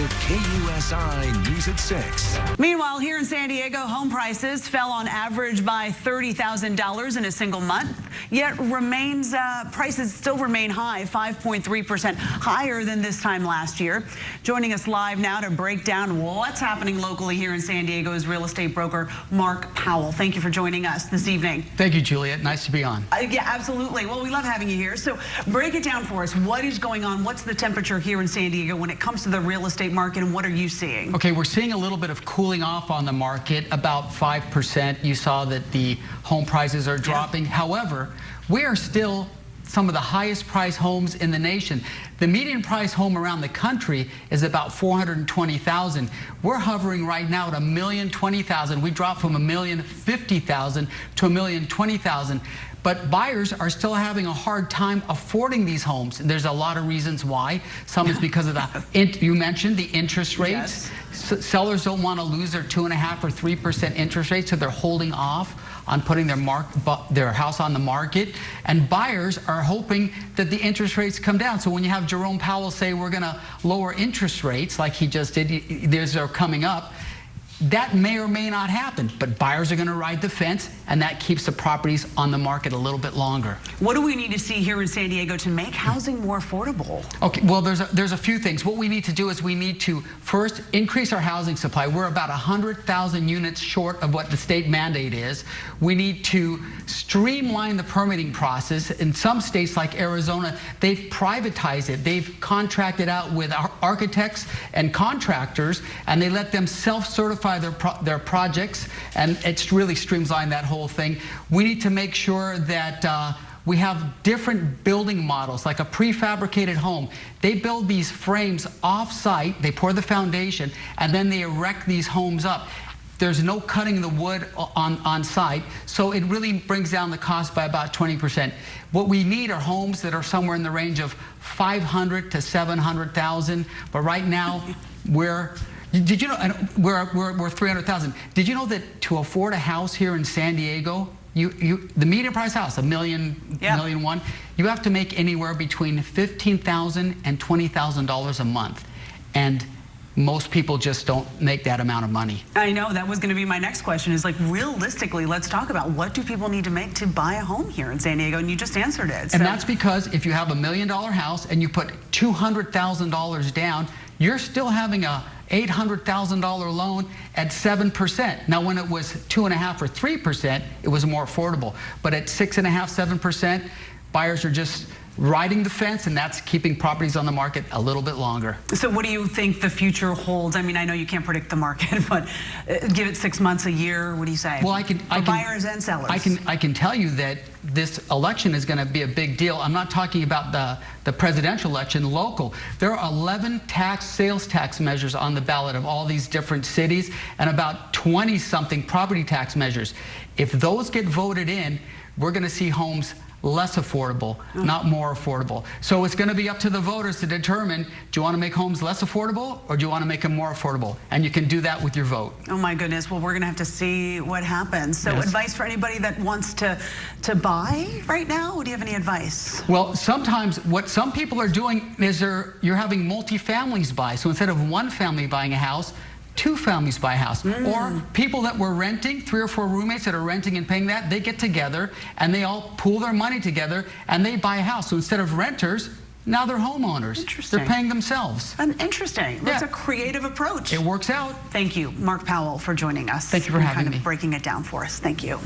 with KUSI News at 6. Meanwhile, here in San Diego, home prices fell on average by $30,000 in a single month, yet prices still remain high, 5.3% higher than this time last year. Joining us live now to break down what's happening locally here in San Diego is real estate broker Mark Powell. Thank you for joining us this evening. Thank you, Juliette. Nice to be on. Yeah, absolutely. Well, we love having you here. So break it down for us. What is going on? What's the temperature here in San Diego when it comes to the real estate market, and what are you seeing? Okay, we're seeing a little bit of cooling off on the market, about 5%. You saw that the home prices are dropping. Yeah. However, we are still some of the highest priced homes in the nation. The median price home around the country is about $420,000. We're hovering right now at $1,020,000. We dropped from $1,050,000 to $1,020,000. But buyers are still having a hard time affording these homes. There's a lot of reasons why. Some is because of you mentioned the interest rates. Yes. Sellers don't want to lose their 2.5% or 3% interest rate, so they're holding off on putting their house on the market. And buyers are hoping that the interest rates come down. So when you have Jerome Powell say we're going to lower interest rates, like he just did, they're coming up, that may or may not happen, but buyers are going to ride the fence, and that keeps the properties on the market a little bit longer. What do we need to see here in San Diego to make housing more affordable? Okay, well, there's a few things. What we need to do is we need to first increase our housing supply. We're about 100,000 units short of what the state mandate is. We need to streamline the permitting process. In some states like Arizona, they've privatized it. They've contracted out with architects and contractors, and they let them self-certify their projects, and it's really streamlined that whole thing. We need to make sure that we have different building models, like a prefabricated home. They build these frames off-site, they pour the foundation, and then they erect these homes up. There's no cutting the wood on site, so it really brings down the cost by about 20%. What we need are homes that are somewhere in the range of $500,000 to $700,000, but right now did you know we're $300,000? Did you know that to afford a house here in San Diego, the median price house, $1 million, $1.1 million, you have to make anywhere between $15,000 and $20,000 a month, and most people just don't make that amount of money. I know, that was going to be my next question, is like, realistically, let's talk about what do people need to make to buy a home here in San Diego, and you just answered it. And that's because if you have $1 million house and you put $200,000 down, you're still having a $800,000 loan at 7%. Now, when it was 2.5% or 3%, it was more affordable. But at 6.5%, 7%, buyers are just riding the fence, and that's keeping properties on the market a little bit longer. So what do you think the future holds? I mean, I know you can't predict the market, but give it 6 months, a year. What do you say? Well, for buyers and sellers. I can tell you that this election is going to be a big deal. I'm not talking about the presidential election, local. There are 11 sales tax measures on the ballot of all these different cities, and about 20-something property tax measures. If those get voted in, we're going to see homes less affordable, not more affordable. So it's going to be up to the voters to determine, do you want to make homes less affordable, or do you want to make them more affordable? And you can do that with your vote. Oh my goodness. Well, we're going to have to see what happens. So advice for anybody that wants to buy right now? Do you have any advice? Well, sometimes what some people are doing is you're having multi-families buy. So instead of one family buying a house, 2 families buy a house. Or people that were renting, 3 or 4 roommates that are renting and paying that, they get together and they all pool their money together and they buy a house. So instead of renters, now they're homeowners. Interesting. They're paying themselves. Interesting. That's a creative approach. It works out. Thank you, Mark Powell, for joining us. Thank you for having me. Breaking it down for us. Thank you.